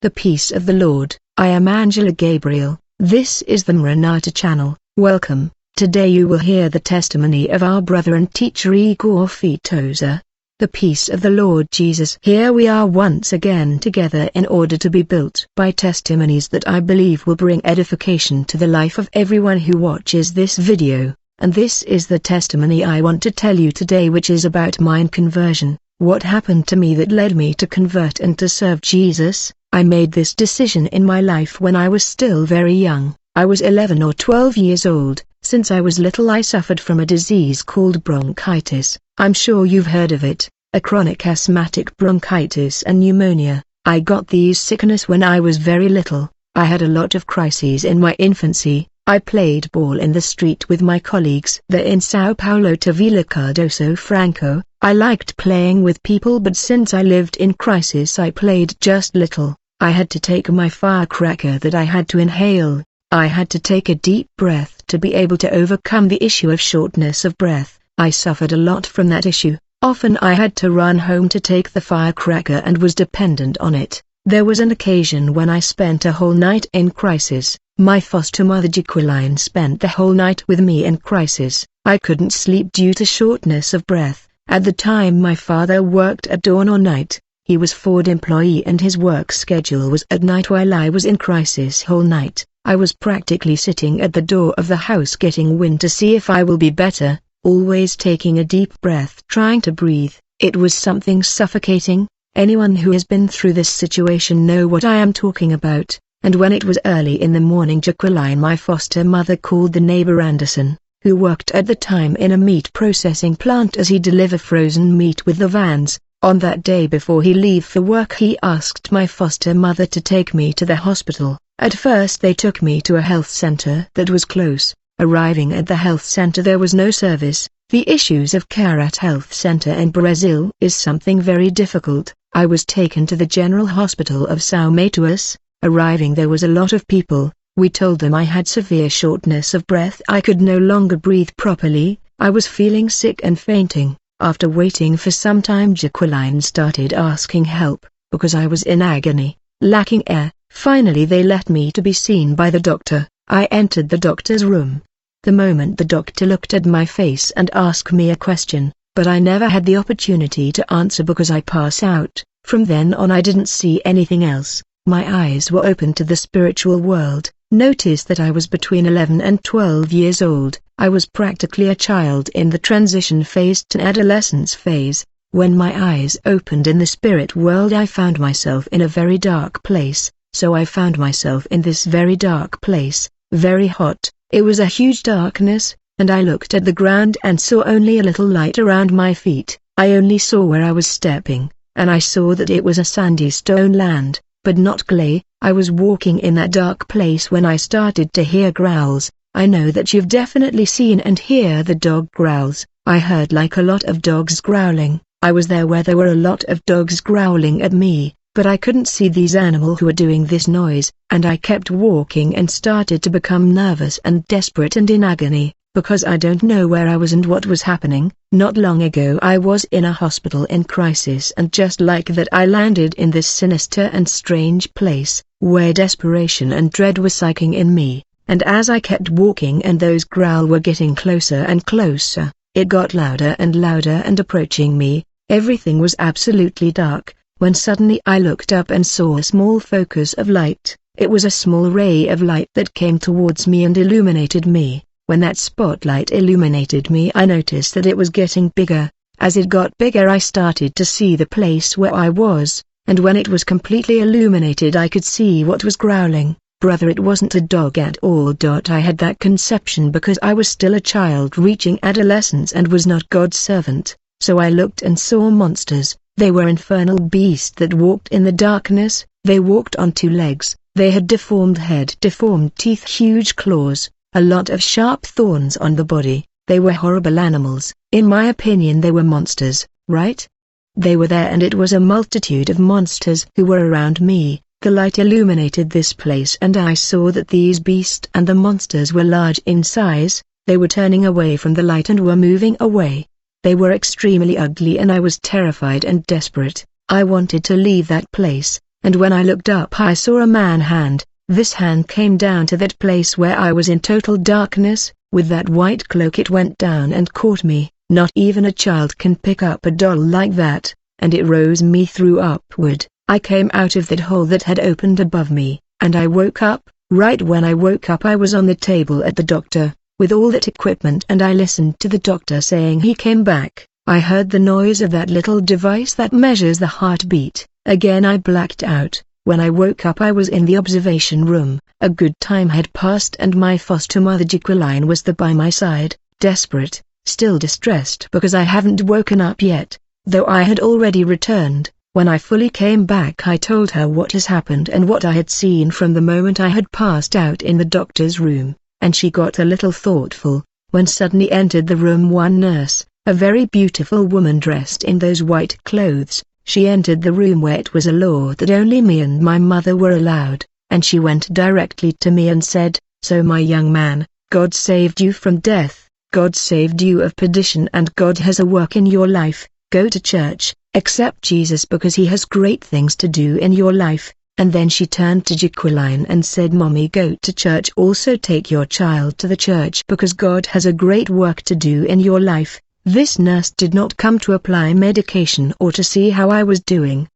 The peace of the Lord. I am Angela Gabriel. This is the Maranatha channel. Welcome. Today you will hear the testimony of our brother and teacher Igor Fitoza. The peace of the Lord Jesus. Here we are once again together in order to be built by testimonies that I believe will bring edification to the life of everyone who watches this video. And this is the testimony I want to tell you today, which is about my conversion. What happened to me that led me to convert and to serve Jesus? I made this decision in my life when I was still very young. I was 11 or 12 years old. Since I was little I suffered from a disease called bronchitis. I'm sure you've heard of it, a chronic asthmatic bronchitis and pneumonia. I got these sickness when I was very little. I had a lot of crises in my infancy. I played ball in the street with my colleagues there in Sao Paulo to Vila Cardoso Franco. I liked playing with people, but since I lived in crisis I played just little. I had to take my firecracker that I had to inhale. I had to take a deep breath to be able to overcome the issue of shortness of breath. I suffered a lot from that issue. Often I had to run home to take the firecracker and was dependent on it. There was an occasion when I spent a whole night in crisis. My foster mother Jacqueline spent the whole night with me in crisis. I couldn't sleep due to shortness of breath. At the time my father worked at dawn or night. He was Ford employee and his work schedule was at night while I was in crisis whole night. I was practically sitting at the door of the house getting wind to see if I will be better, always taking a deep breath trying to breathe. It was something suffocating. Anyone who has been through this situation know what I am talking about. And when it was early in the morning, Jacqueline, my foster mother, called the neighbor Anderson, who worked at the time in a meat processing plant as he delivered frozen meat with the vans. On that day before he leave for work he asked my foster mother to take me to the hospital. At first they took me to a health center that was close. Arriving at the health center there was no service. The issues of care at health center in Brazil is something very difficult. I was taken to the General Hospital of São Mateus. Arriving there was a lot of people. We told them I had severe shortness of breath. I could no longer breathe properly. I was feeling sick and fainting. After waiting for some time Jacqueline started asking help, because I was in agony, lacking air. Finally they let me to be seen by the doctor. I entered the doctor's room. The moment the doctor looked at my face and asked me a question, but I never had the opportunity to answer because I passed out. From then on I didn't see anything else. My eyes were open to the spiritual world. Notice that I was between 11 and 12 years old. I was practically a child in the transition phase to adolescence phase. When my eyes opened in the spirit world I found myself in a very dark place. So I found myself in this very dark place, very hot. It was a huge darkness, and I looked at the ground and saw only a little light around my feet. I only saw where I was stepping, and I saw that it was a sandy stone land, but not clay. I was walking in that dark place when I started to hear growls. I know that you've definitely seen and hear the dog growls. I heard like a lot of dogs growling. I was there where there were a lot of dogs growling at me, but I couldn't see these animals who were doing this noise, and I kept walking and started to become nervous and desperate and in agony, because I don't know where I was and what was happening. Not long ago I was in a hospital in crisis, and just like that I landed in this sinister and strange place, where desperation and dread were sinking in me, and as I kept walking and those growls were getting closer and closer, it got louder and louder and approaching me. Everything was absolutely dark, when suddenly I looked up and saw a small focus of light. It was a small ray of light that came towards me and illuminated me. When that spotlight illuminated me I noticed that it was getting bigger. As it got bigger I started to see the place where I was, and when it was completely illuminated I could see what was growling. Brother, it wasn't a dog at all. I had that conception because I was still a child reaching adolescence and was not God's servant, so I looked and saw monsters. They were infernal beasts that walked in the darkness. They walked on two legs. They had deformed head, deformed teeth, huge claws, a lot of sharp thorns on the body. They were horrible animals. In my opinion they were monsters, right? They were there and it was a multitude of monsters who were around me. The light illuminated this place and I saw that these beasts and the monsters were large in size. They were turning away from the light and were moving away. They were extremely ugly and I was terrified and desperate. I wanted to leave that place. and when I looked up I saw a man hand. This hand came down to that place where I was in total darkness. With that white cloak it went down and caught me. Not even a child can pick up a doll like that, and it rose me through upward. I came out of that hole that had opened above me, and I woke up. Right when I woke up I was on the table at the doctor, with all that equipment, and I listened to the doctor saying he came back. I heard the noise of that little device that measures the heartbeat. Again I blacked out. When I woke up I was in the observation room. A good time had passed and my foster mother Jacqueline was there by my side, desperate, still distressed because I hadn't woken up yet, though I had already returned. When I fully came back I told her what has happened and what I had seen from the moment I had passed out in the doctor's room, and she got a little thoughtful, when suddenly entered the room one nurse, a very beautiful woman dressed in those white clothes. She entered the room where it was a law that only me and my mother were allowed, and she went directly to me and said, "So my young man, God saved you from death, God saved you of perdition, and God has a work in your life. Go to church, accept Jesus because he has great things to do in your life." And then she turned to Jacqueline and said, "Mommy, go to church, also take your child to the church because God has a great work to do in your life." This nurse did not come to apply medication or to see how I was doing.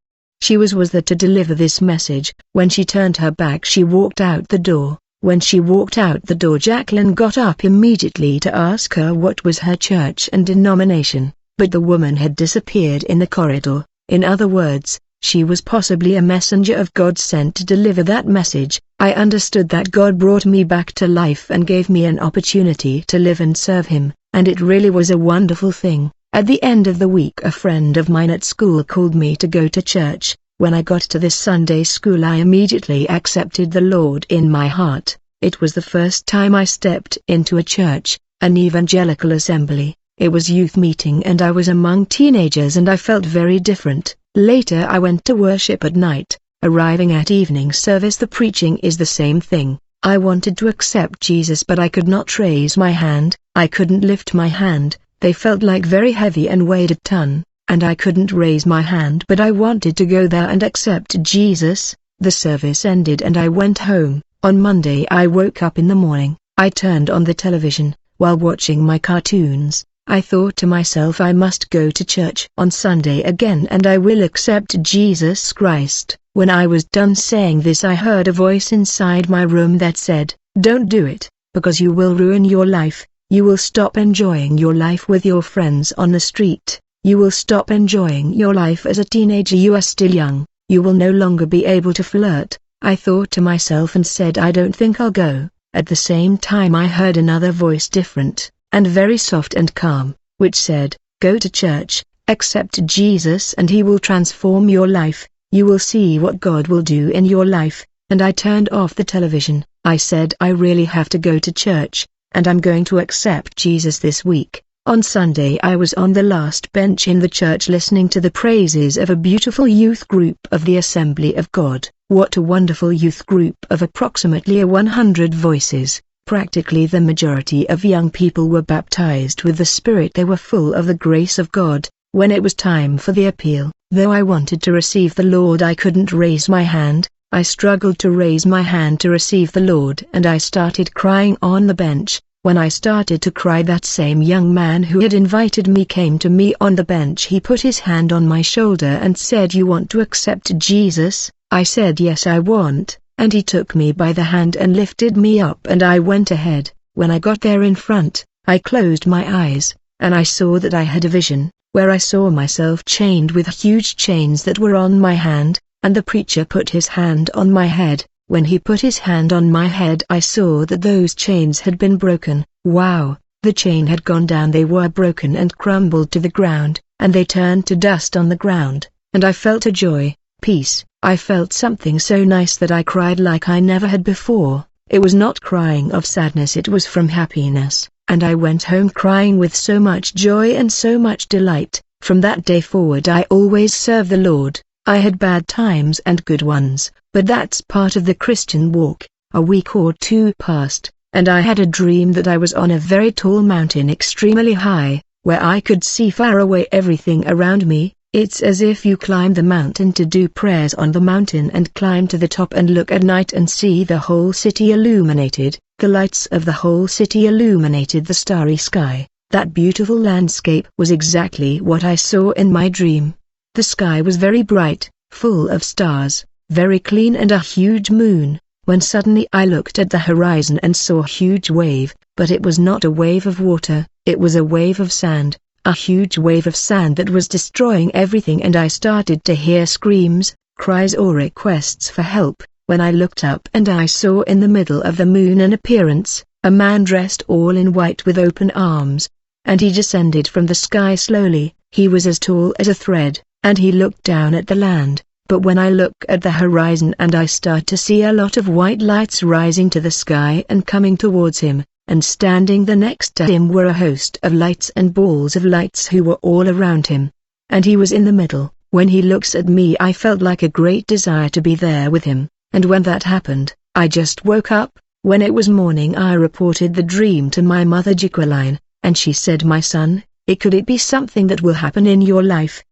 She was there to deliver this message. When she turned her back she walked out the door. When she walked out the door Jacqueline got up immediately to ask her what was her church and denomination, but the woman had disappeared in the corridor. In other words, she was possibly a messenger of God sent to deliver that message. I understood that God brought me back to life and gave me an opportunity to live and serve him, and it really was a wonderful thing. At the end of the week a friend of mine at school called me to go to church. When I got to this Sunday school I immediately accepted the Lord in my heart. It was the first time I stepped into a church, an evangelical assembly. It was youth meeting and I was among teenagers and I felt very different. Later I went to worship at night. Arriving at evening service the preaching is the same thing. I wanted to accept Jesus but I could not raise my hand. I couldn't lift my hand. They felt like very heavy and weighed a ton, and I couldn't raise my hand but I wanted to go there and accept Jesus. The service ended and I went home. On Monday I woke up in the morning. I turned on the television. While watching my cartoons, I thought to myself, I must go to church on Sunday again and I will accept Jesus Christ. When I was done saying this I heard a voice inside my room that said, "Don't do it, because you will ruin your life. You will stop enjoying your life with your friends on the street. You will stop enjoying your life as a teenager. You are still young. You will no longer be able to flirt." I thought to myself and said, "I don't think I'll go." At the same time I heard another voice, different, and very soft and calm, which said, "Go to church, accept Jesus and he will transform your life. You will see what God will do in your life." And I turned off the television. I said, "I really have to go to church, and I'm going to accept Jesus this week." On Sunday I was on the last bench in the church listening to the praises of a beautiful youth group of the Assembly of God. What a wonderful youth group of approximately 100 voices. Practically the majority of young people were baptized with the Spirit. They were full of the grace of God. When it was time for the appeal, though I wanted to receive the Lord I couldn't raise my hand. I struggled to raise my hand to receive the Lord and I started crying on the bench. When I started to cry, that same young man who had invited me came to me on the bench. He put his hand on my shoulder and said, "You want to accept Jesus?" I said, "Yes, I want," and he took me by the hand and lifted me up and I went ahead. When I got there in front, I closed my eyes, and I saw that I had a vision, where I saw myself chained with huge chains that were on my hand, and the preacher put his hand on my head. When he put his hand on my head I saw that those chains had been broken. Wow, the chain had gone down. They were broken and crumbled to the ground, and they turned to dust on the ground, and I felt a joy, peace. I felt something so nice that I cried like I never had before. It was not crying of sadness, it was from happiness, and I went home crying with so much joy and so much delight. From that day forward I always serve the Lord. I had bad times and good ones, but that's part of the Christian walk. A week or two passed, and I had a dream that I was on a very tall mountain, extremely high, where I could see far away everything around me. It's as if you climb the mountain to do prayers on the mountain and climb to the top and look at night and see the whole city illuminated. The lights of the whole city illuminated the starry sky. That beautiful landscape was exactly what I saw in my dream. The sky was very bright, full of stars, very clean and a huge moon, when suddenly I looked at the horizon and saw a huge wave, but it was not a wave of water, it was a wave of sand, a huge wave of sand that was destroying everything, and I started to hear screams, cries or requests for help. When I looked up and I saw in the middle of the moon an appearance, a man dressed all in white with open arms, and he descended from the sky slowly. He was as tall as a thread, and he looked down at the land. But when I look at the horizon and I start to see a lot of white lights rising to the sky and coming towards him, and standing there next to him were a host of lights and balls of lights who were all around him. And he was in the middle. When he looks at me, I felt like a great desire to be there with him, and when that happened, I just woke up. When it was morning, I reported the dream to my mother Jacqueline, and she said, "My son, it could be something that will happen in your life.